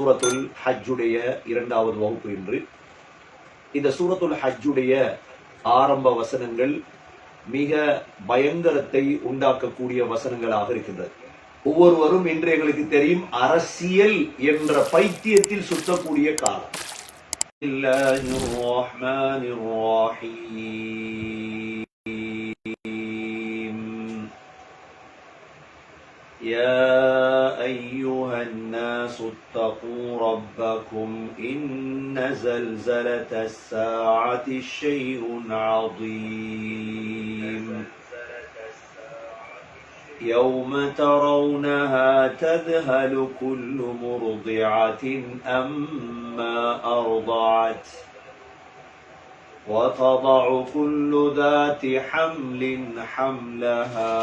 சூரத்துல் ஹஜ்ஜுடைய இரண்டாவது வகுப்பு இன்று. இந்த சூரத்துல் ஹஜ்ஜுடைய ஆரம்ப வசனங்கள் மிக பயங்கரத்தை உண்டாக்கக்கூடிய வசனங்களாக இருக்கின்றது. ஒவ்வொருவரும் இன்று எங்களுக்கு தெரியும், அரசியல் என்ற பைத்தியத்தில் சுற்றக்கூடிய காலம். يا أيها الناس اتقوا ربكم إن زلزلة الساعة شيء عظيم يوم ترونها تذهل كل مرضعة أما أرضعت وتضع كل ذات حمل حملها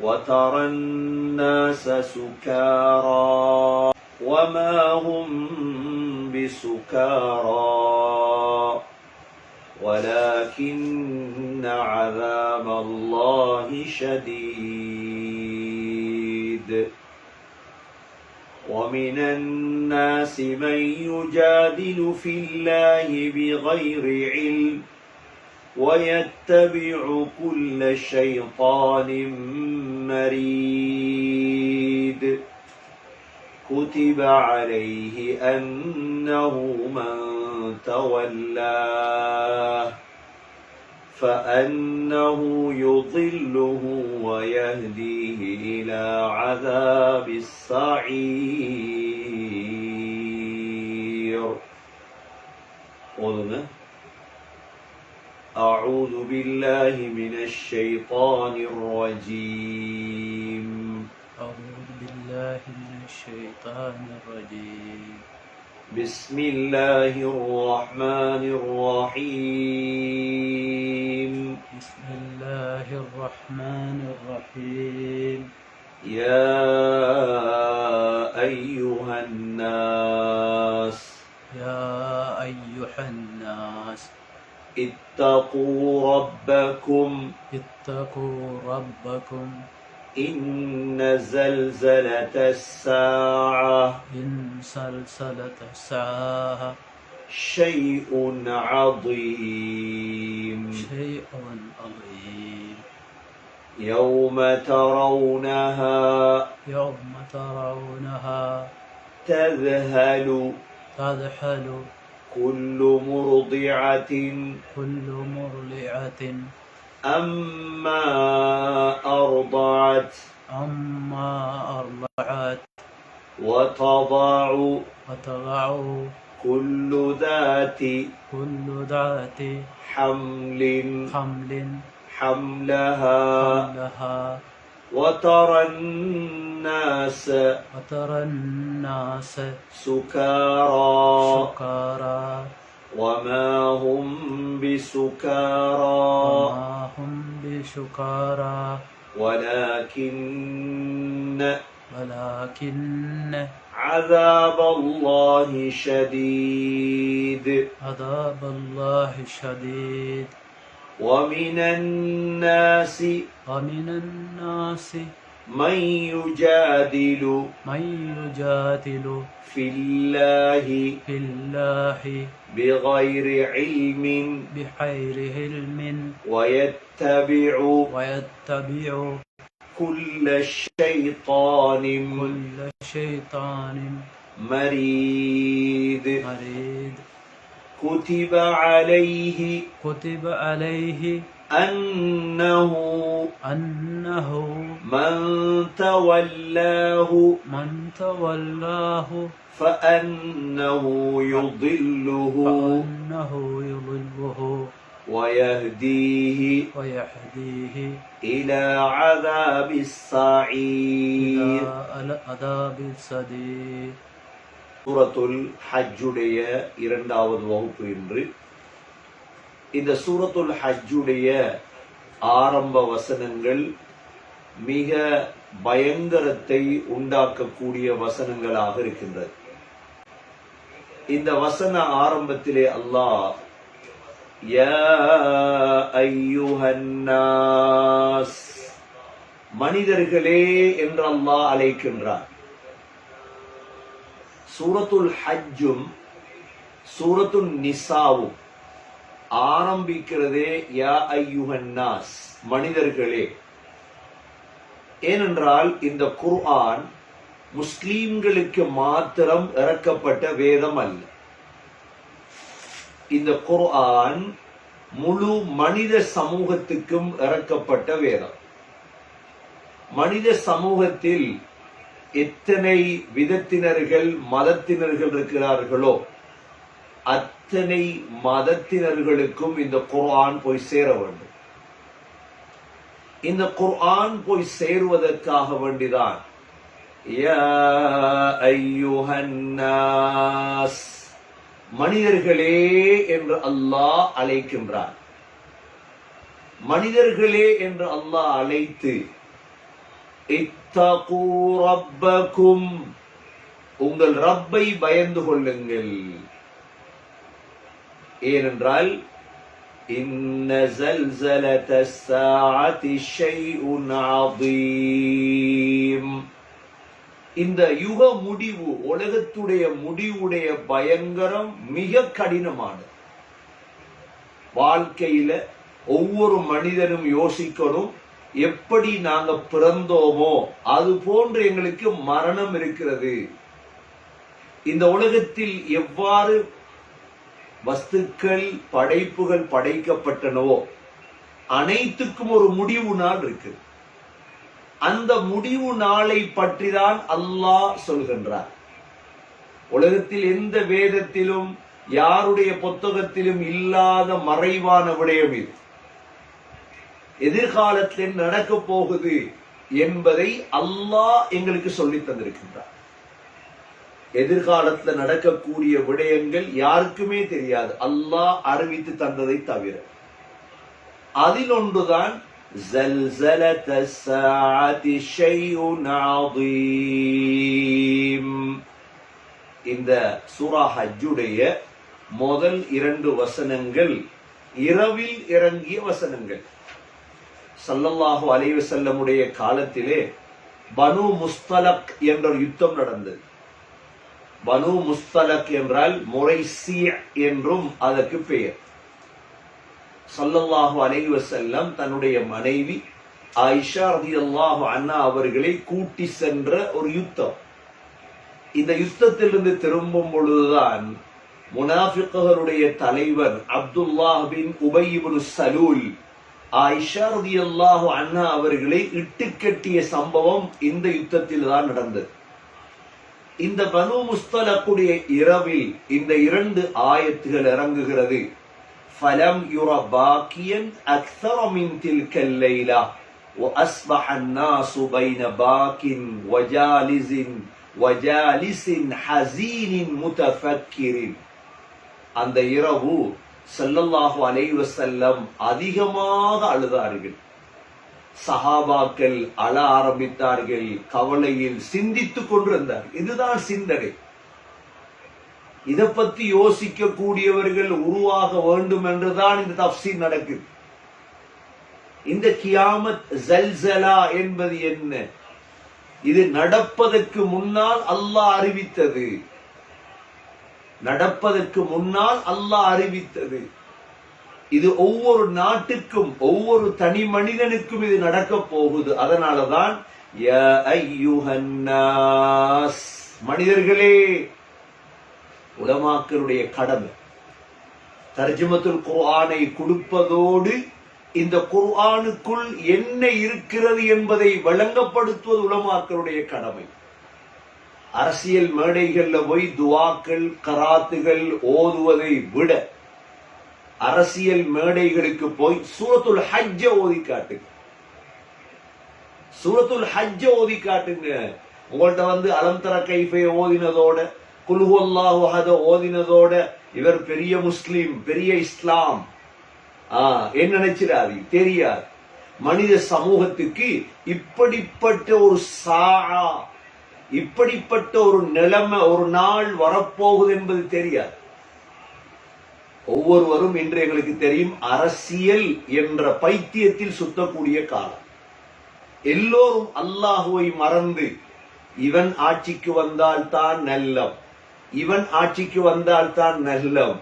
وترى الناس سكارى وما هم بسكارى ولكن عذاب الله شديد ومن الناس من يجادل في الله بغير علم ويتبع كل شيطان مريد كتب عليه أنه من تولاه فأنه يضله ويهديه إلى عذاب السعير. أعوذ بالله من الشيطان الرجيم. أعوذ بالله من الشيطان الرجيم. بسم الله الرحمن الرحيم. بسم الله الرحمن الرحيم. يا أيها الناس. يا أيها الناس. اتقوا ربكم. اتقوا ربكم. إن زلزلة الساعة. إن زلزلة الساعة شيء عظيم. شيء عظيم. يوم ترونها. يوم ترونها تذهل. تذهل كل مرضعة. كل مرضعة أما أرضعت. أما أرضعت وتضع. كل ذات. حمل. حملها. وترى الناس سكارى وما هم بسكارى ولكن عذاب الله شديد. ومن الناس من يجادل في الله بغير علم ويتبع كل شيطان مريد كتب عليه أنه من تولاه فأنه يضله ويهديه إلى عذاب السعير. சூரத்துல் ஹஜ்ஜுடைய இரண்டாவது வகுப்பு இன்று. இந்த சூரத்துல் ஹஜ்ஜுடைய ஆரம்ப வசனங்கள் மிக பயங்கரத்தை உண்டாக்கக்கூடிய வசனங்களாக இருக்கின்றது. இந்த வசன ஆரம்பத்திலே அல்லாஹ் யா அய்யுஹன் நாஸ் மனிதர்களே என்று அல்லாஹ் அழைக்கின்றார். சூரத்துல் ஹஜ்ஜும் சூரத்துல் நிசாவும் ஆரம்பிக்கிறதே யா அய்யுஹன்னாஸ், மனிதர்களே. ஏனென்றால் இந்த குர்ஆன் முஸ்லிம்களுக்கு மாத்திரம் இறக்கப்பட்ட வேதம் அல்ல. இந்த குர்ஆன் முழு மனித சமூகத்துக்கும் இறக்கப்பட்ட வேதம். மனித சமூகத்தில் எத்தனை விதத்தினர்கள் மதத்தினர்கள் இருக்கிறார்களோ அத்தனை மதத்தினர்களுக்கும் இந்த குர்ஆன் போய் சேர வேண்டும். இந்த குர்ஆன் போய் சேருவதற்காக வேண்டிதான் யா அய்யுஹன்னாஸ், மனிதர்களே என்று அல்லாஹ் அழைக்கின்றார். மனிதர்களே என்று அல்லாஹ் அழைத்து இத்தகு ரப்பக்கும், உங்கள் ரப்பை பயந்து கொள்ளுங்கள். ஏனென்றால் இன்ன ஸல்ஸலத்தஸ் ஸாஅத்தி ஷைஉன் அதீம், இந்த யுக முடிவு, உலகத்துடைய முடிவுடைய பயங்கரம் மிக கடினமானது. வாழ்க்கையில ஒவ்வொரு மனிதனும் யோசிக்கணும், எப்படி நாங்க பிறந்தோமோ அது போன்று எங்களுக்கு மரணம் இருக்கிறது. இந்த உலகத்தில் எவ்வாறு வஸ்துக்கள் படைப்புகள் படைக்கப்பட்டனவோ அனைத்துக்கும் ஒரு முடிவு நாள் இருக்கு. அந்த முடிவு நாளை பற்றி தான் அல்லாஹ் சொல்கின்றார். உலகத்தில் எந்த வேதத்திலும் யாருடைய புத்தகத்திலும் இல்லாத மறைவான விடயம் இது. எதிர்காலத்தில் நடக்க போகுது என்பதை அல்லாஹ் எங்களுக்கு சொல்லித் தந்திருக்கின்றார். எதிர்காலத்தில் நடக்கக்கூடிய விடயங்கள் யாருக்குமே தெரியாது, அல்லாஹ் அறிவித்து தந்ததை தவிர. அதில் ஒன்றுதான் ஸல்ஸலத்தஸ் ஸாஅத்தி ஷைஉன் அதீம். இந்த சூரா ஹஜ்ஜுடைய முதல் 2 வசனங்கள் இரவில் இறங்கிய வசனங்கள். ஸல்லல்லாஹு அலைஹி வஸல்லமுடைய காலத்திலே பனு முஸ்தலக் என்ற யுத்தம் நடந்தது. பனு முஸ்தலக் என்றால் முரைசி என்றும் அதற்கு பெயர். ஸல்லல்லாஹு அலைஹி வஸல்லம் தன்னுடைய மனைவி ஆயிஷா ரலியல்லாஹு அன்ஹா அவர்களை கூட்டி சென்ற ஒரு யுத்தம். இந்த யுத்தத்திலிருந்து திரும்பும் பொழுதுதான் முனாஃபிக்குகளுடைய தலைவர் அப்துல்லாஹ் பின் உபை இப்னு சலூல் ஆயிஷா ரலியல்லாஹு அன்ஹா அவர்களை இட்டுக்கட்டிய சம்பவம் இந்த யுத்தத்தில் தான் நடந்தது. இந்த பனு முஸ்தலக்குடைய இரவில் இந்த 2 ஆயத்துகள் இறங்குகிறது. ஃபலம் யுர பாக்கியன் அக்ஸர மின் தில்கல் லைலா வஅஸ்பஹ الناس بين باك وجالس حزين متفكر. அந்த இரவு ஸல்லல்லாஹு அலைஹி வஸல்லம் அதிகமாக அழுதார்கள். சஹாபாக்கள் அழ ஆரம்பித்தார்கள், கவலையில் சிந்தித்துக் கொண்டிருந்தார்கள். இதுதான் சிந்தனை. இதை பத்தி யோசிக்க கூடியவர்கள் உருவாக வேண்டும் என்றுதான் இந்த தஃப்சீர் நடக்குது. இந்த கியாமத் ஸல்ஸலா என்பது என்ன? இது நடப்பதற்கு முன்னால் அல்லாஹ் அறிவித்தது. நடப்பதற்கு முன்னால் அல்லாஹ் அறிவித்தது. இது ஒவ்வொரு நாட்டுக்கும் ஒவ்வொரு தனி மனிதனுக்கும் இது நடக்க போகுது. அதனாலதான் யா அய்யுஹன்னாஸ், மனிதர்களே. உலமாக்களுடைய கடமை தர்ஜுமத்துல் குர்ஆனை கொடுப்பதோடு இந்த குர்ஆனுக்குள் என்ன இருக்கிறது என்பதை விளங்கப்படுத்துவது உலமாக்களுடைய கடமை. அரசியல் மேடைகள்ல போய் துஆக்கள் கராத்துகள் ஓதுவதை விட அரசியல் மேடைகளுக்கு போய் சூரத்துல் ஹஜ்ஜ ஓதி காட்டுங்க. சூரத்துல் ஹஜ்ஜ ஓதி காட்டுங்க. உங்கள்ட்ட அலம் தர கைஃபை ஓதினதோட குல் ஹுவல்லாஹு அஹத் ஓதினதோட இவர் பெரிய முஸ்லிம் பெரிய இஸ்லாம் என்ன நினைச்சிடாது தெரியாது. மனித சமூகத்துக்கு இப்படிப்பட்ட ஒரு சாஆ, இப்படிப்பட்ட ஒரு நிலைமை ஒரு நாள் வரப்போகுது என்பது தெரியாது. ஒவ்வொருவரும் இன்று எங்களுக்கு தெரியும் அரசியல் என்ற பைத்தியத்தில் சுத்தக்கூடிய காலம். எல்லோரும் அல்லாஹுவை மறந்து இவன் ஆட்சிக்கு வந்தால் தான் நல்லம், இவன் ஆட்சிக்கு வந்தால் தான் நல்லம்,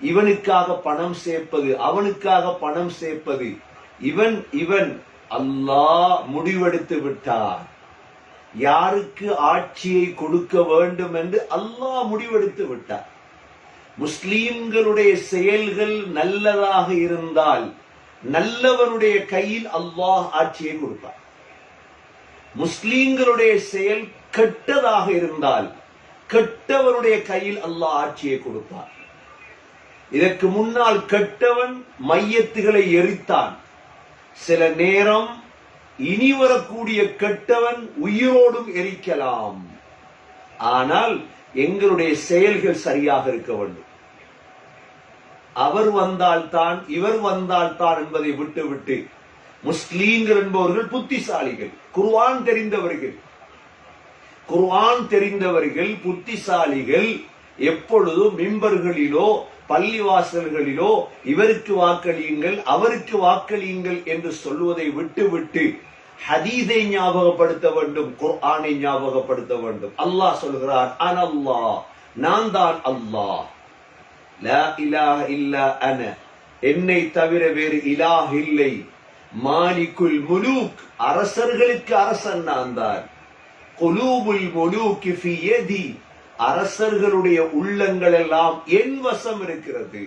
இவனுக்காக பணம் சேர்ப்பது, அவனுக்காக பணம் சேர்ப்பது, இவன் இவன் அல்லாஹ் முடிவெடுத்து விட்டார். யாருக்கு ஆட்சியை கொடுக்க வேண்டும் என்று அல்லாஹ் முடிவெடுத்து விட்டார். முஸ்லிம்களுடைய செயல்கள் நல்லதாக இருந்தால் நல்லவனுடைய கையில் அல்லாஹ் ஆட்சியை கொடுப்பார். முஸ்லிம்களுடைய செயல் கெட்டதாக இருந்தால் கெட்டவனுடைய கையில் அல்லாஹ் ஆட்சியை கொடுப்பார். இதற்கு முன்னால் கெட்டவன் மையத்துகளை எரித்தான். சில நேரம் இனி வரக்கூடிய கெட்டவன் உயிரோடும் எரிக்கலாம். ஆனால் எங்களுடைய செயல்கள் சரியாக இருக்க வேண்டும். அவர் வந்தால்தான் இவர் வந்தால்தான் என்பதை விட்டுவிட்டு முஸ்லீம்கள் என்பவர்கள் புத்திசாலிகள், குர்ஆன் தெரிந்தவர்கள் புத்திசாலிகள் எப்பொழுதும் மிம்பர்களிலோ பள்ளிவாசல்களிலோ இவருக்கு வாக்களியுங்கள் அவருக்கு வாக்களியுங்கள் என்று சொல்வதை விட்டுவிட்டு ஹதீஸை ஞாபகப்படுத்த வேண்டும், குர்ஆனை ஞாபகப்படுத்த வேண்டும். அல்லாஹ் சொல்கிறார், அனல்லாஹ், நான் தான் அல்லாஹ், லா இலாஹ இல்லா அன, என்னை தவிர வேறு இலாஹ் இல்லை, மாலிகுல் முலூக், அரசர்களுக்கு அரசன் நான் தான், குலூபுல் முலூக் ஃபி யதி, அரசர்களுடைய உள்ளங்கள் எல்லாம் என் வசம் இருக்கிறது.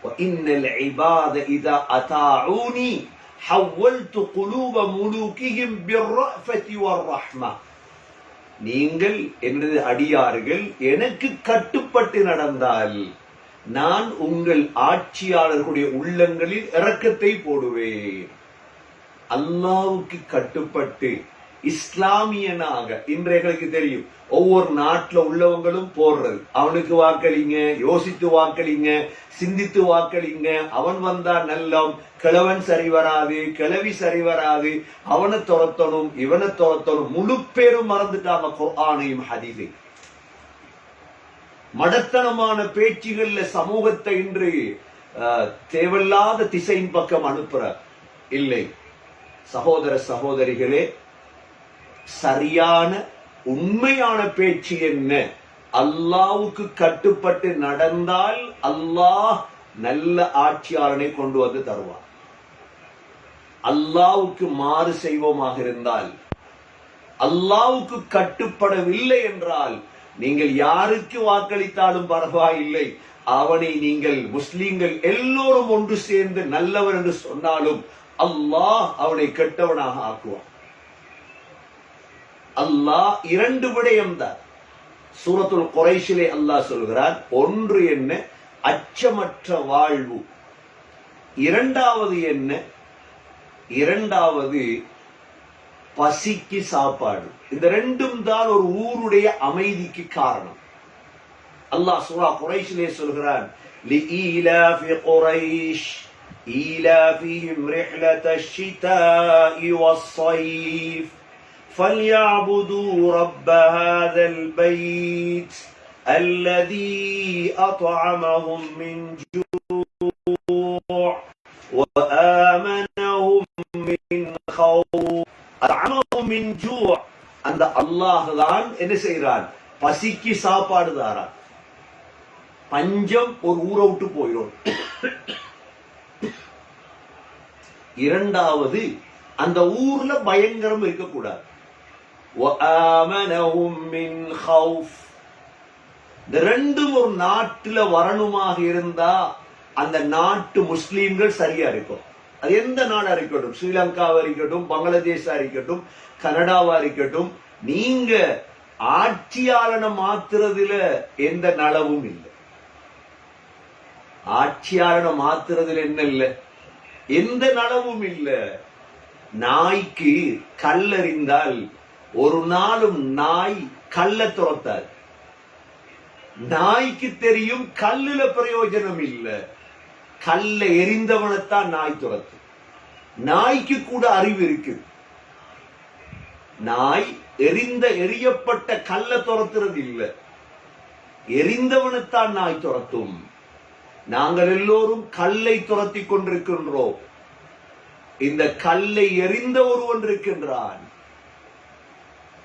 வ இன்னல் இபாத இதா அதாஊனி ஹவ்வல்து குலூப முலூகிஹிம் பிர்ரஃபதி வர்ரஹ்மா, நீங்கள் எனது அடியார்கள் எனக்கு கட்டுப்பட்டு நடந்தால் நான் உங்கள் ஆட்சியாளர்களுடைய உள்ளங்களில் இரக்கத்தை போடுவேன். அல்லாஹ்வுக்கு கட்டுப்பட்டு இஸ்லாமியனாக, இன்றைக்கு தெரியும் ஒவ்வொரு நாட்டில் உள்ளவங்களும் போடுறது, அவனுக்கு வாக்களிங்க, யோசித்து வாக்களிங்க, சிந்தித்து வாக்களிங்க, அவன் வந்தா நல்லம், கிழவன் சரி வராது, கிழவி சரி வராது, அவனை துரத்தணும் இவனை துரத்தணும், முழு பேரும் மறந்துட்டாங்க குர்ஆனையும் ஹதீஸையும். மடத்தனமான பேச்சுகள்ல சமூகத்தை இன்று தேவையில்லாத திசையின் பக்கம் அனுப்புற இல்லை. சகோதர சகோதரிகளே, சரியான உண்மையான பேச்சு என்ன? அல்லாஹ்வுக்கு கட்டுப்பட்டு நடந்தால் அல்லாஹ் நல்ல ஆட்சியாளனை கொண்டு வந்து தருவார். அல்லாஹ்வுக்கு மாறு செய்வோமாக இருந்தால், அல்லாஹ்வுக்கு கட்டுப்படவில்லை என்றால் நீங்கள் யாருக்கு வாக்களித்தாலும் பரவாயில்லை, அவனை நீங்கள் முஸ்லிம்கள் எல்லோரும் ஒன்று சேர்ந்து நல்லவர் என்று சொன்னாலும் அல்லாஹ் அவனை கெட்டவனாக ஆக்குவார். அல்லாஹ் இரண்டு விடயம்தான் சூரத்துல் குரைஷிலே அல்லாஹ் சொல்கிறார். ஒன்று என்ன? அச்சமற்ற வாழ்வு. இரண்டாவது என்ன? இரண்டாவது பசிக்கு சாப்பாடு. இந்த ரெண்டும் தான் ஒரு ஊருடைய அமைதிக்கு காரணம். அல்லாஹ் சூரா குரைஷிலே சொல்கிறான், லிஈலாஃபி குரைஷ் ஈலாஃபிஹிம் ரிஹ்லத்தஷ் ஷிதாஇ வஸ்ஸைஃப் فليعبدوا رب هذا البيت الذي أطعمهم من جوع وآمنهم من خوف. أطعمهم من جوع. அந்த அல்லாஹ் தான் என்ன செய்கிறான்? பசிக்கு சாப்பாடு தாரான். பஞ்சம் ஒரு ஊரை விட்டு போயிடும். இரண்டாவது, அந்த ஊர்ல பயங்கரம் இருக்கக்கூடாது. இந்த ரெண்டும் ஒரு நாட்டுல வரணுமாக இருந்தா அந்த நாட்டு முஸ்லீம்கள் சரியா இருக்கும். அது எந்த நாடா இருக்கட்டும், ஸ்ரீலங்காவா இருக்கட்டும், பங்களாதேஷா இருக்கட்டும், கனடாவா இருக்கட்டும், நீங்க ஆட்சியாளனை மாத்துறதுல எந்த நலவும் இல்லை. ஆட்சியாளனை மாத்துறதுல என்ன இல்லை, எந்த நலவும் இல்லை. நாய்க்கு கல்லறிந்தால் ஒரு நாளும் நாய் கல்ல துரத்தாது. நாய்க்கு தெரியும் கல்லுல பிரயோஜனம் இல்ல, கல்ல எரிந்தவனைத்தான் நாய் துரத்து. நாய்க்கு கூட அறிவு இருக்கு. நாய் எரியப்பட்ட கல்ல துரத்துறது இல்ல, எரிந்தவனைத்தான் நாய் துரத்தும். நாங்கள் எல்லோரும் கல்லை துரத்தி கொண்டிருக்கின்றோம். இந்த கல்லை எரிந்த ஒருவன் இருக்கின்றான்.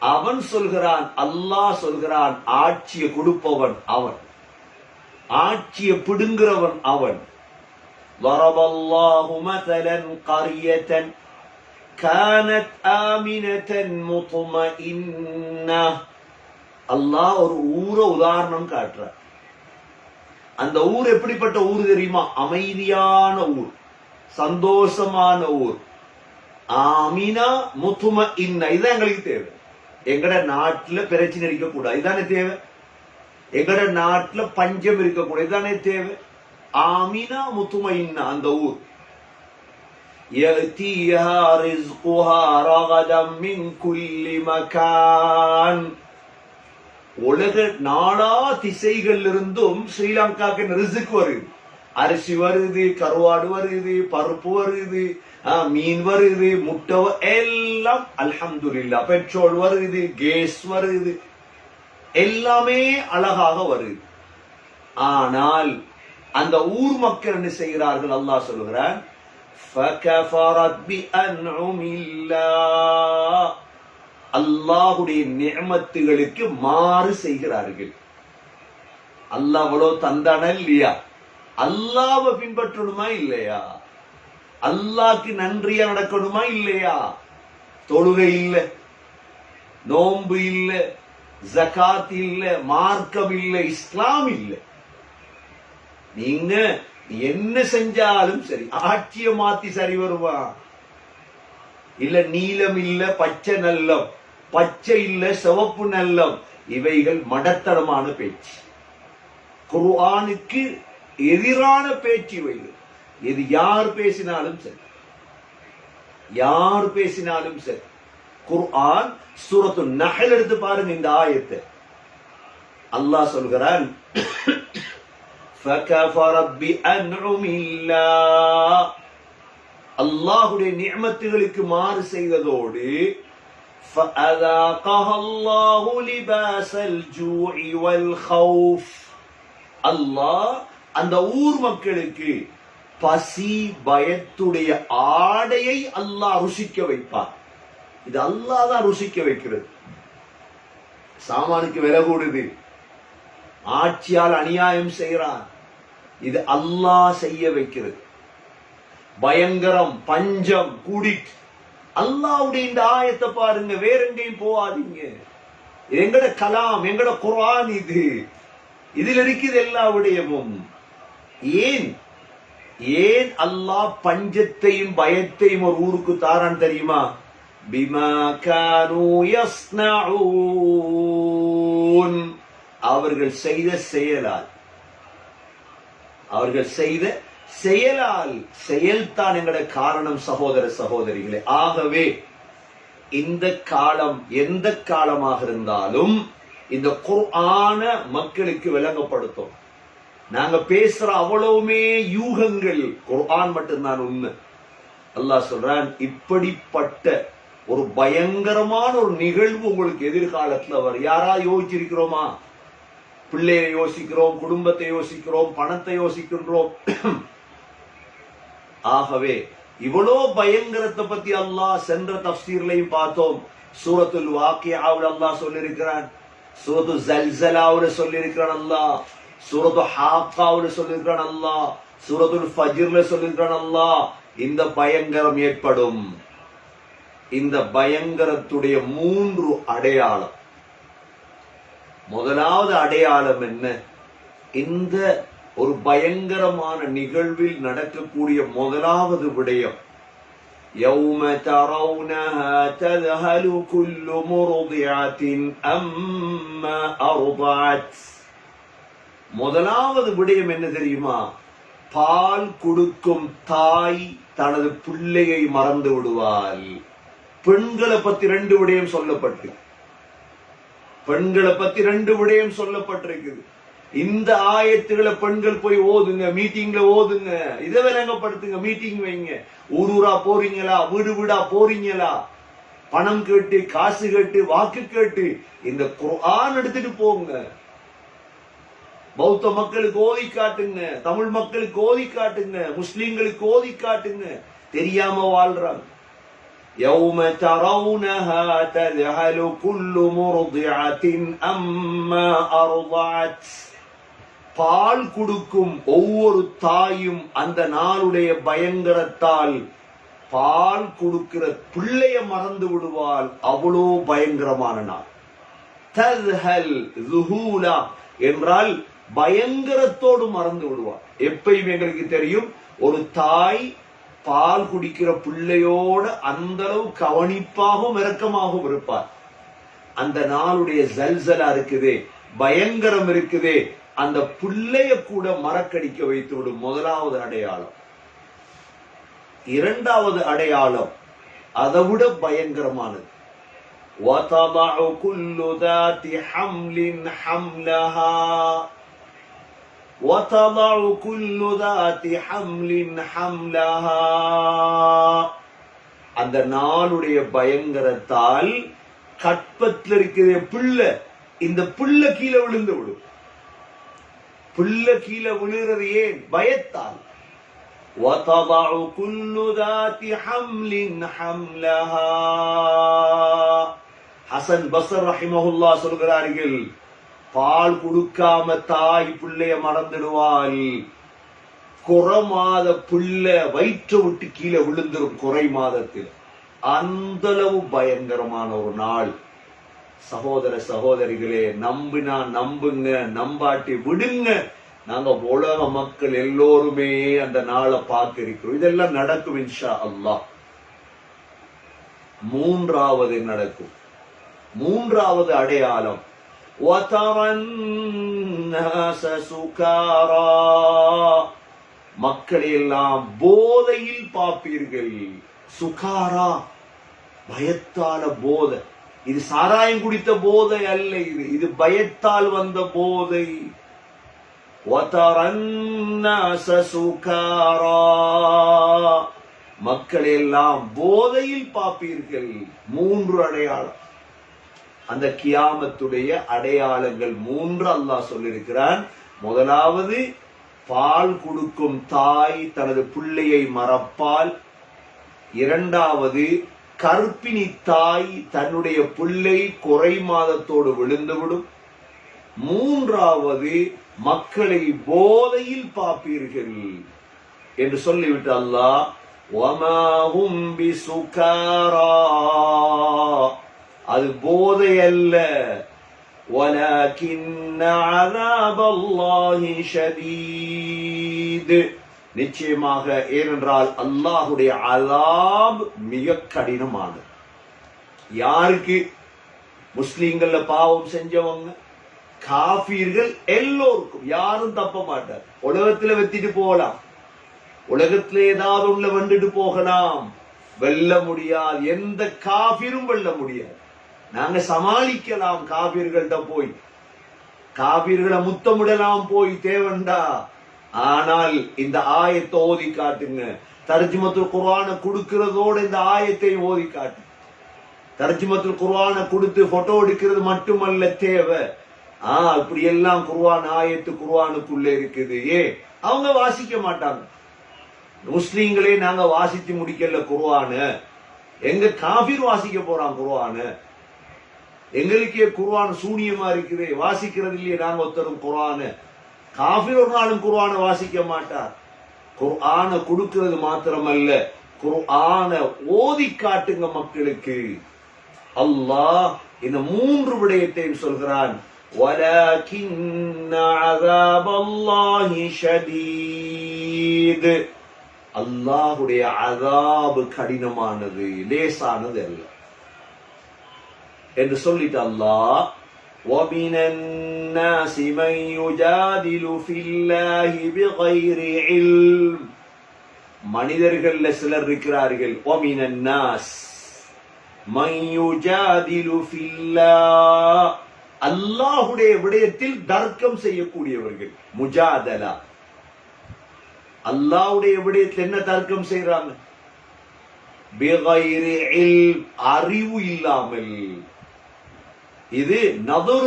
அவன் சொல்கிறான், அல்லாஹ் சொல்கிறான், ஆட்சியை கொடுப்பவன் அவன், ஆட்சியை பிடுங்குறவன் அவன். ضرب الله مثلا قرية كانت آمنة مطمئنة. அல்லாஹ் ஒரு ஊரை உதாரணம் காட்டுறார். அந்த ஊர் எப்படிப்பட்ட ஊர் தெரியுமா? அமைதியான ஊர், சந்தோஷமான ஊர். ஆமினா முத்துமஇன்னா, இதுதான் எங்களுக்கு தேவை. எங்கட நாட்டுல பிரச்சனை இருக்கக்கூடாது, இதுதானே தேவை. எங்கட நாட்டுல பஞ்சம் இருக்கக்கூடாது, இதுதானே தேவை. ஆமினா முத்துமஇன்னா அந்த ஊர். يأتيها رزقها رغدا من كل مكان. உலக நாளா திசைகள் இருந்தும் ஸ்ரீலங்காக்கு ரிஸ்க் வருது. அரிசி வருது, கருவாடு வருது, பருப்பு வருது, மீன் வருது, முட்டை எல்லாம் அல்ஹம்துலில்லாஹ். பெட்ரோல் வருது, கேஸ் வருது, எல்லாமே அழகாக வருது. ஆனால் அந்த ஊர் மக்கள் என்ன செய்கிறார்கள்? அல்லாஹ் சொல்கிறான், فَكَفَرَتْ بِأَنْعُمِ اللَّهِ. அல்லாஹுடைய நிஅமத்துகளுக்கு மாறு செய்கிறார்கள். அல்லாஹ் அவ்வளவு தந்தானா இல்லையா? அல்லாஹ்வை பின்பற்றணுமா இல்லையா? அல்லாஹ்க்கு நன்றியா நடக்கணுமா இல்லையா? தொழுகை இல்ல, நோன்பு இல்ல, ஜகாத் இல்ல, மார்க்கம் இல்ல, இஸ்லாம் இல்ல. நீங்க என்ன செஞ்சாலும் சரி, ஆட்சியை மாத்தி சரி வருவா? இல்ல நீலம் இல்ல பச்சை நல்லம், பச்சை இல்ல சிவப்பு நல்லம், இவைகள் மடத்தனமான பேச்சு, குர்ஆனுக்கு எதிரான பேச்சு இவைகள். இது யார் பேசினாலும் சரி, யார் பேசினாலும் சரி. குர்ஆன் சூரத்து நஹல் எடுத்து பாருங்க, இந்த ஆயத்தை. அல்லாஹ் சொல்கிறான், فَكَفَرَتْ بِأَنْعُمِ اللَّهِ. அல்லாஹுடைய நிஅமத்துகளுக்கு மாறு செய்ததோடு فَأَذَاقَهَا اللَّهُ لِبَاسَ الْجُوعِ وَالْخَوْفِ. அல்லாஹ் அந்த ஊர் மக்களுக்கு பசி பயத்துடைய ஆடையை அல்லாஹ் ருசிக்க வைப்பார். இது அல்லாஹ் தான் ருசிக்க வைக்கிறது. சாமானுக்கு விலை கூடுது, ஆட்சியால் அநியாயம் செய்கிறான், இது அல்லாஹ் செய்ய வைக்கிறது. பயங்கரம் பஞ்சம் கூடிட்டு. அல்லாஹ்வுடைய இந்த ஆயத்தை பாருங்க, வேற எங்கேயும் போகாதீங்க. எங்கட கலாம், எங்கட குர்ஆன் இது, இதில் இருக்குது எல்லா விடயமும். ஏன் ஏன் அல்லாஹ் பஞ்சத்தையும் பயத்தையும் ஒரு ஊருக்கு தாரான் தெரியுமா? பிமா கானூ யஸ்னஊன். அவர்கள் செய்த செயலால், அவர்கள் செய்த செயலால், செயல்தான் எங்களுடைய காரணம் சகோதர சகோதரிகளே. ஆகவே இந்த காலம் எந்த காலமாக இருந்தாலும் இந்த குர்ஆன மக்களுக்கு விளங்கப்படுத்தும். நாங்க பேசுற அவ்வளவுமே யூகங்கள், குர்ஆன் மட்டும்தான் உண்மை. அல்லாஹ் சொல்றான், இப்படிப்பட்ட ஒரு பயங்கரமான ஒரு நிகழ்வு உங்களுக்கு எதிர்காலத்துல வரும். யாரா யோசிச்சிருக்கிறோமா? பிள்ளையை யோசிக்கிறோம், குடும்பத்தை யோசிக்கிறோம், பணத்தை யோசிக்கின்றோம். ஆகவே இவ்வளோ பயங்கரத்தை பத்தி அல்லாஹ் சென்ற தஃப்சீர்லையும் பார்த்தோம். சூரத்துல் வாக்கியாவுல அல்லாஹ் சொல்லியிருக்கிறான், சூரத்து ஜல்சலாவுல சொல்லியிருக்கிறான் அல்லாஹ், சூரத்து ஹாக்காவுல சொல்லியிருக்கிறான் அல்லாஹ், சூரத்துல் ஃபஜ்ர்ல சொல்லியிருக்கிறான் அல்லாஹ். இந்த பயங்கரம் ஏற்படும். இந்த பயங்கரத்துடைய 3 அடையாளம். முதலாவது அடையாளம் என்ன? இந்த ஒரு பயங்கரமான நிகழ்வில் நடக்கக்கூடிய முதலாவது விடயம், يَوْمَ تَرَوْنَهَا تَذْهَلُ كُلُّ مُرْضِعَةٍ أَمَّا أَرْضَعَتْ. முதலாவது விடயம் என்ன தெரியுமா? பால் கொடுக்கும் தாய் தனது பிள்ளையை மறந்து விடுவாள். பெண்களை பத்தி 2 விடயம் சொல்லப்பட்டு, பெண்களை பத்தி 2 விடயம் சொல்லப்பட்டிருக்குது. இந்த ஆயத்துகளை பெண்கள் போய் ஓதுங்க, மீட்டிங்ல ஓதுங்க, இதை விளங்கப்படுத்துங்க, மீட்டிங் வைங்க. ஊரூரா போறீங்களா, வீடு வீடா போறீங்களா, பணம் கேட்டு, காசு கேட்டு, வாக்கு கேட்டு இந்த குர்ஆன் எடுத்துட்டு போங்க. பௌத்த மக்களுக்கு ஓதி காட்டுங்க, தமிழ் மக்களுக்கு ஓதி காட்டுங்க, முஸ்லிம்களுக்கு ஓதி காட்டுங்க. தெரியாம வாழ்றாங்க. يوم ترونها تذهل كل مرضعة أما أرضعت. பால் கொடுக்கும் ஒவ்வொரு தாயும் அந்த நாளுடைய பயங்கரத்தால் பால் கொடுக்கிற பிள்ளைய மறந்து விடுவாள். அவ்வளோ பயங்கரமான நாள். தத்ஹல் ذுஹூலா என்றால் பயங்கரத்தோடு மறந்து விடுவாள். எப்பயும் எங்களுக்கு தெரியும், ஒரு தாய் பால் குடிக்கிற பிள்ளையோட அந்த அளவு கவனிப்பாகவும் இரக்கமாகவும் இருப்பார். அந்த நாளுடைய ஜல்சலா இருக்குதே, பயங்கரம் இருக்குதே, அந்த பிள்ளைய கூட மறக்கடிக்க வைத்து விடும். முதலாவது அடையாளம். இரண்டாவது அடையாளம் அதை விட பயங்கரமானது. وَتَضَعُ كُلُّ ذَاتِ حَمْلٍ حَمْلَهَا وَتَضَعُ كُلُّ ذَاتِ حَمْلٍ حَمْلَهَا. அந்த நாளுடைய பயங்கரத்தால் கற்பத்தில் இருக்கிற பிள்ளை, இந்த பிள்ளை கீழே விழுந்து விடும். பிள்ளை கீழே விழுகிறது ஏன்? பயத்தால். وَتَضَعُ كُلُّ ذَاتِ حَمْلٍ حَمْلَهَا. ஹசன் பஸ்ர் ரஹிமஹுல்லாஹ் சொல்கிறார்கள், பால் கொடுக்காம தாய் பிள்ளைய மறந்துடுவாள். குறைமாத பிள்ளை வயிற்று விட்டு கீழே விழுந்துரும் குறை மாதத்தில். அந்த அளவு பயங்கரமான ஒரு நாள். சகோதர சகோதரிகளே, நம்பினா நம்புங்க, நம்பாட்டி விடுங்க. நாங்க உலக மக்கள் எல்லோருமே அந்த நாளை பார்க்க இருக்கிறோம். இதெல்லாம் நடக்கும் இன்ஷா அல்லாஹ். மூன்றாவது நடக்கும். மூன்றாவது அடையாளம் وَتَرَى النَّاسَ سُكَارَى. மக்களை எல்லாம் போதையில் பார்ப்பீர்கள். சுகாரா, பயத்தால போதை. இது சாராயம் குடித்த போதை அல்ல, இது பயத்தால் வந்த போதை. وَتَرَى النَّاسَ سُكَارَى. மக்களை எல்லாம் போதையில் பார்ப்பீர்கள். மூன்று அடையாளம். அந்த கியாமத்துடைய அடையாளங்கள் மூன்று அல்லாஹ் சொல்லியிருக்கிறான். முதலாவது, பால் கொடுக்கும் தாய் தனது பிள்ளையை மறப்பால். இரண்டாவது, கர்ப்பிணி தாய் தன்னுடைய பிள்ளை குறை மாதத்தோடு விழுந்துவிடும். மூன்றாவது, மக்களை போதையில் பார்ப்பீர்கள் என்று சொல்லிவிட்டு அல்லாஹ் وَمَا هُمْ بِسُكَارَى. அது போதை அல்ல. وَلَكِنَّ عَذَابَ اللَّهِ شَدِيدٌ. நிச்சயமாக, ஏனென்றால் அல்லாஹுடைய அஸாப் மிக கடினமானது. யாருக்கு? முஸ்லிம்கள்ல பாவம் செஞ்சவங்க, காஃபிர்கள் எல்லோருக்கும். யாரும் தப்ப மாட்டார். உலகத்துல வெத்திட்டு போகலாம், உலகத்துல ஏதாவது உள்ள வெண்டுட்டு போகலாம், வெல்ல முடியாது. எந்த காஃபிரும் வெல்ல முடியாது. நாங்க சமாளிக்கலாம் காபீர்கள்ட்ட போய், காபீர்களை முத்தமிடலாம் போய் தேவண்டா. ஆனால் இந்த ஆயத்தை ஓதி காட்டுங்க. தர்ஜுமத்துல் குர்ஆன கொடுக்கிறதோட இந்த ஆயத்தை ஓதி காட்டு. தர்ஜுமத்துல் குர்ஆன கொடுத்து போட்டோ எடுக்கிறது மட்டுமல்ல தேவை. இப்படி எல்லாம் குர்ஆன் ஆயத்து குர்ஆனுக்குள்ள இருக்குது. அவங்க வாசிக்க மாட்டாங்க. முஸ்லீம்களே நாங்க வாசித்து முடிக்கல குர்ஆன. எங்க காபீர் வாசிக்க போறான் குர்ஆன. எங்களுக்கே குர்ஆன் சூனியமா இருக்குது, வாசிக்கிறது இல்லையே நாங்க ஒருத்தரும் குர்ஆன. காஃபிர் ஒரு நாளும் குர்ஆன வாசிக்க மாட்டார். குர்ஆன கொடுக்கிறது மாத்திரமல்ல, குர்ஆன ஓதி காட்டுங்க மக்களுக்கு. அல்லாஹ் இந்த மூன்று விடயத்தையும் சொல்கிறான். وَلَكِنَّ عَذَابَ اللَّهِ شَدِيدٌ. அல்லாஹ்வுடைய அஸாப் கடினமானது, லேசானது அல்ல என்று சொல்லிட்டு அல்லாஹ் وَمِنَ النَّاسِ مَن يُجَادِلُ فِي اللَّهِ بِغَيْرِ عِلْمٍ. மனிதர்கள்ல சிலர் இருக்கிறார்கள். وَمِنَ النَّاسِ مَن يُجَادِلُ فِي اللَّهِ. அல்லாஹ்வுடைய விடயத்தில் தர்க்கம் செய்யக்கூடியவர்கள். முஜாதலா. அல்லாஹ்வுடைய விடயத்தில் என்ன தர்க்கம் செய்றாங்க? பிகைரி இல்ம், அறிவு இல்லாமல். இது நதுர்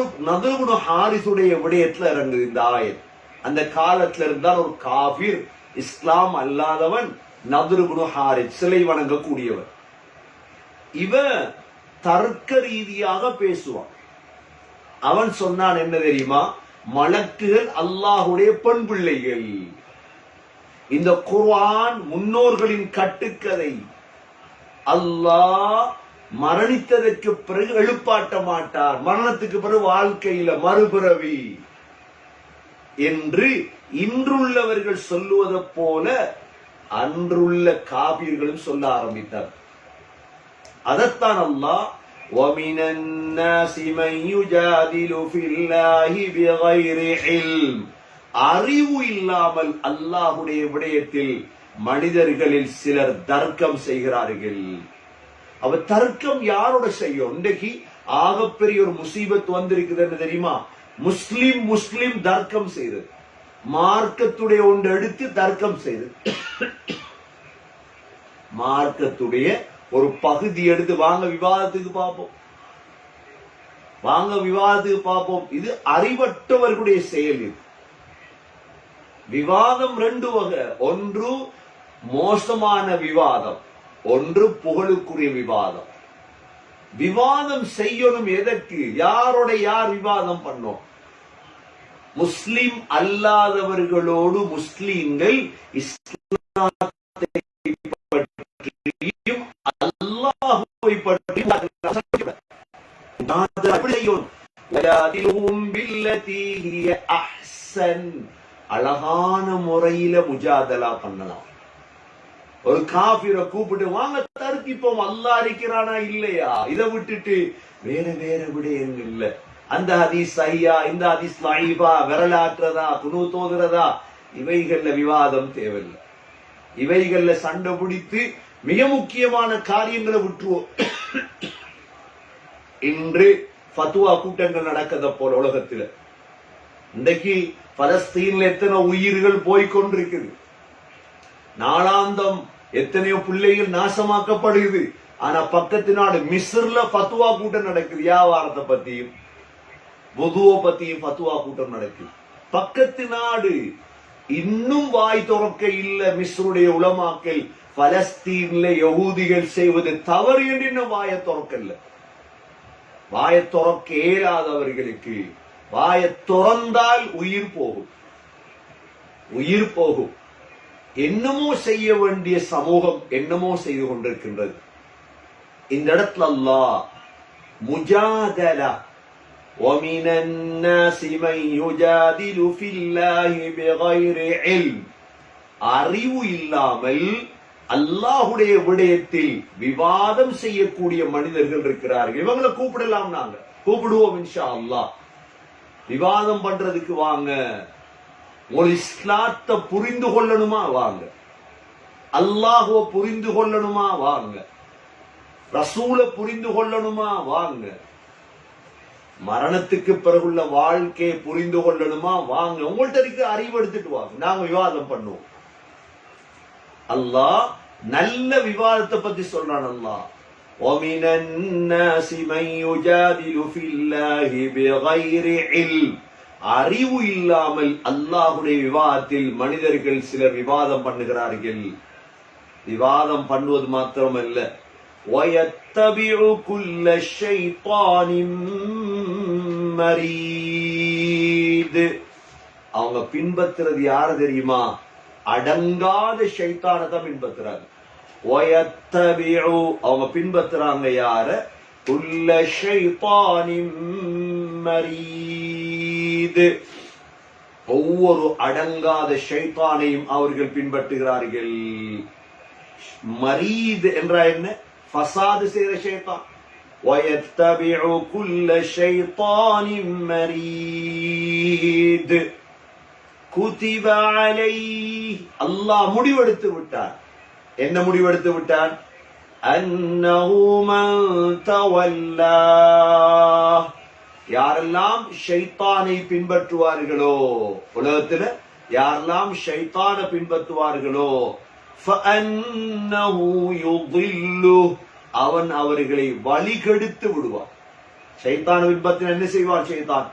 இப்னு ஹாரிஸுடைய விடயத்துல இறங்குது இந்த ஆயத். அந்த காலத்துல இருந்தால் ஒரு காஃபிர், இஸ்லாம் அல்லாதவன், நதுர் இப்னு ஹாரிஸ் சிலை வணங்கக்கூடியவர். இவன் தர்க்க ரீதியாக பேசுவான். அவன் சொன்னான் என்ன தெரியுமா? மலக்குகள் அல்லாஹுடைய பெண் பிள்ளைகள். இந்த குர்ஆன் முன்னோர்களின் கட்டுக்கதை. அல்லாஹ் மரணித்ததற்கு பிறகு எழுப்பாட்ட மாட்டார், மரணத்துக்கு பிறகு வாழ்க்கையில மறுபிறவி என்று இன்றுள்ளவர்கள் சொல்லுவதை போல அன்றுள்ள காபிர்களும் சொல்ல ஆரம்பித்தார். அதத்தான் அல்லாஹ் وَمِنَ النَّاسِ مَن يُجَادِلُ فِي اللَّهِ بِغَيْرِ عِلْمٍ அறிவு இல்லாமல் அல்லாஹ்வுடைய விடயத்தில் மனிதர்களில் சிலர் தர்க்கம் செய்கிறார்கள். அவ தர்க்கம் யாரோட செய்யும்? இன்றைக்கு ஆகப்பெரிய ஒரு முசீபத் வந்திருக்குதுன்னு தெரியுமா? முஸ்லிம் தர்க்கம் செய்தது, மார்க்கத்துடைய ஒன்று எடுத்து தர்க்கம் செய்தது. மார்க்கத்துடைய ஒரு பகுதி எடுத்து வாங்க விவாதத்துக்கு பார்ப்போம். இது அறிவற்றவர்களுடைய செயல். இது விவாதம் ரெண்டு வகை. ஒன்று மோசமான விவாதம், ஒன்று புகழுக்குரிய விவாதம். விவாதம் செய்யணும் எதற்கு? யாரோட யார் விவாதம் பண்ணோம்? முஸ்லிம் அல்லாதவர்களோடு முஸ்லிம்கள் இஸ்லாத்தை பற்றியும் அல்லாஹ்வை பற்றியும் அழகான முறையில முஜாதலா பண்ணலாம். ஒரு காபிரை கூப்பிட்டு வாங்க தர்க்கிப்போம், அல்லாஹ் இருக்கிறானா இல்லையா, இதை விட்டுட்டு வேற விடயங்கள் இல்ல. அந்த ஹதீஸ் சஹீஹா, இந்த ஹதீஸ் லைஃபா, வரலாற்றதா, குனூத்தோதுறதா, இவைகள்ல விவாதம் தேவையில்லை. இவைகள்ல சண்டை பிடித்து மிக முக்கியமான காரியங்களை விட்டுருவோம். இன்று ஃபத்வா கூட்டங்கள் நடக்கத போல உலகத்துல. இன்றைக்கு பலஸ்தீன்ல எத்தனை உயிர்கள் போய்கொண்டிருக்குது, நாளாந்தம் எத்தனையோ பிள்ளைகள் நாசமாக்கப்படுகிறது. ஆனா பக்கத்து நாடு மிஸ்ர்ல ஃபத்வா கூட்டம் நடக்குது, வியாபாரத்தை பத்தியும் வுதுவை பத்தியும் ஃபத்வா கூட்டம் நடக்குது. பக்கத்து நாடு இன்னும் வாய் திறக்க இல்ல. மிஸ்ருடைய உலமாக்கள் பலஸ்தீன்ல யகூதிகள் செய்வது தவறு என்று இன்னும் வாயை திறக்கல. வாயை திறக்க இயலாதவர்களுக்கு வாயை திறந்தால் உயிர் போகும். என்னமோ செய்ய வேண்டிய சமூகம் என்னமோ செய்து கொண்டிருக்கின்றது. இந்த இடத்துல அல்லாஹ் முஜாதலா وَمِنَ النَّاسِ مَن يُجَادِلُ فِي اللَّهِ بِغَيْرِ عِلْمٍ அறிவு இல்லாமல் அல்லாஹ்வுடைய விடயத்தில் விவாதம் செய்யக்கூடிய மனிதர்கள் இருக்கிறார்கள். இவங்களை கூப்பிடலாம், நாங்க கூப்பிடுவோம் இன்ஷா அல்லாஹ். விவாதம் பண்றதுக்கு வாங்க. ஒரு இஸ்லாத்தை புரிந்து கொள்ளணுமா வாங்க, அல்லாஹ்வை புரிந்து கொள்ளணுமா வாங்க, ரசூலை புரிந்து கொள்ளணுமா வாங்க, மரணத்துக்கு பிறகுள்ள வாழ்க்கையை புரிந்து கொள்ளணுமா வாங்க. உங்கள்ட்ட இருக்க அறிவு எடுத்துட்டு வாங்க, நாங்க விவாதம் பண்ணுவோம். அல்லாஹ் நல்ல விவாதத்தை பத்தி சொல்றான். அல்லாஹ் وَمِنَ النَّاسِ مَن يُجَادِلُ فِي اللَّهِ بِغَيْرِ عِلْمٍ அறிவு இல்லாமல் அல்லாஹ்வுடைய விவாதத்தில் மனிதர்கள் சிலர் விவாதம் பண்ணுகிறார்கள். விவாதம் பண்ணுவது மாத்திரமல்ல, وَيَتَّبِعُ كُلَّ شَيْطَانٍ مَرِيدٍ அவங்க பின்பற்றுறது யாரு தெரியுமா? அடங்காத ஷைத்தானை தான் பின்பற்றுறாங்க. وَيَتَّبِعُ அவங்க பின்பற்றுறாங்க யார? كُلَّ شَيْطَانٍ مَرِيدٍ ஒவ்வொரு அடங்காத ஷைத்தானையும் அவர்கள் பின்பற்றுகிறார்கள். மரீத் என்றா என்ன? ஃபசாது செய்த ஷைத்தான். وَيَتَّبِعُ كُلَّ شَيْطَانٍ مَرِيدٍ كُتِبَ عَلَيْهِ அல்லாஹ் முடிவெடுத்து விட்டார். என்ன முடிவெடுத்து விட்டான்? أَنَّهُ مَن تَوَلَّاهُ யாரெல்லாம் ஷைத்தானை பின்பற்றுவார்களோ, உலகத்துல யாரெல்லாம் ஷைத்தானை பின்பற்றுவார்களோ, فَأَنَّهُ يُضِلُّهُ அவன் அவர்களை வழிகெடுத்து விடுவான். ஷைத்தான் பின்பற்றின என்ன செய்வான்? ஷைத்தான்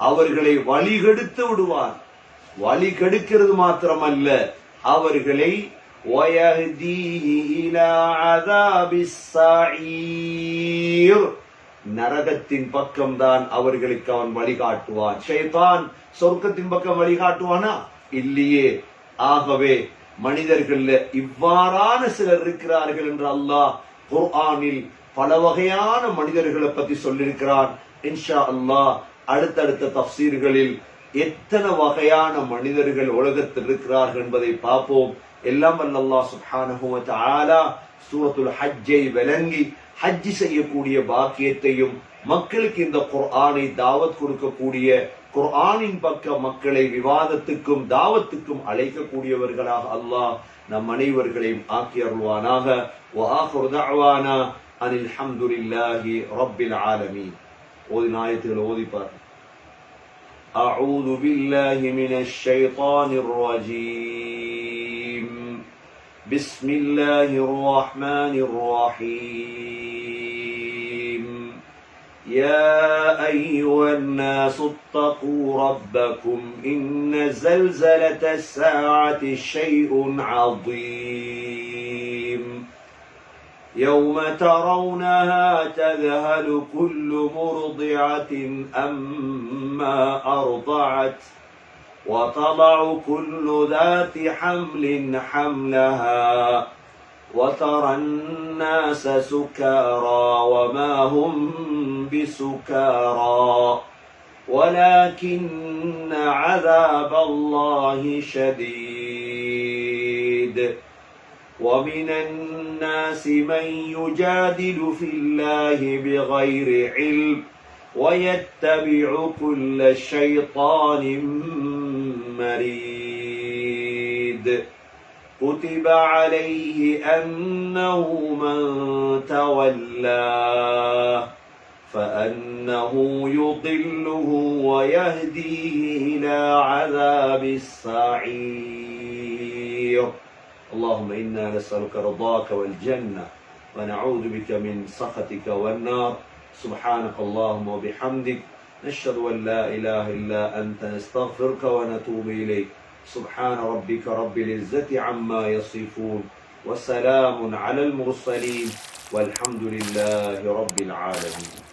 அவர்களை வழிகெடுத்து விடுவான். வழிகெடுக்கிறது மாத்திரமல்ல, அவர்களை ويهديه إلى عذاب السعير நரகத்தின் பக்கம்தான் அவர்களுக்கு அவன் வழிகாட்டுவான். ஷைத்தான் சொர்க்கத்தின் பக்கம் வழிகாட்டுவானா? இல்லையே. ஆகவே மனிதர்கள் இவ்வாறான சிலர் இருக்கிறார்கள் என்று அல்லாஹ் குர்ஆனில் பல வகையான மனிதர்களை பத்தி சொல்லியிருக்கிறான். இன்ஷா அல்லாஹ் அடுத்தடுத்த தஃப்சீர்களில் எத்தனை வகையான மனிதர்கள் உலகத்தில் இருக்கிறார்கள் என்பதை பார்ப்போம். எல்லாம் வல்ல அல்லாஹ் சுப்ஹானஹு வ தஆலா சூரத்துல் ஹஜ்ஜை விளங்கி ஹஜ் செய்யக்கூடிய பாக்கியத்தையும் மக்களுக்கு இந்த குர்ஆனை தாவத் கொடுக்கக்கூடிய குர்ஆனின் பக்க மக்களை விவாதத்துக்கும் தாவத்துக்கும் அழைக்கக்கூடியவர்களாக அல்லாஹ் நம் அனைவர்களையும் ஆக்கி அருள்வானாக. வ ஆகிரு தஅவானா அனில் ஹம்துலில்லாஹி ரப்பில் ஆலமீன். ஓதின ஆயத்துகளை ஓதிப்பார். أعوذ بالله من الشيطان الرجيم. بسم الله الرحمن الرحيم. يا أيها الناس اتقوا ربكم إن زلزلة الساعة شيء عظيم يوم ترونها تذهل كل مرضعة أما أرضعت وتضع كل ذات حمل حملها وترى الناس سكارى وما هم بسكارى ولكن عذاب الله شديد. ومن الناس من يجادل في الله بغير علم ويتبع كل شيطان مريد. كتب عليه أنه من تولاه فأنه يضله ويهديه إلى عذاب السعير. اللهم إنا نسألك رضاك والجنة ونعوذ بك من سخطك والنار. سبحانك اللهم وبحمدك نشهد أن لا إله إلا أنت نستغفرك ونتوب إليك. سبحان ربك رب العزة عما يصفون وسلام على المرسلين والحمد لله رب العالمين.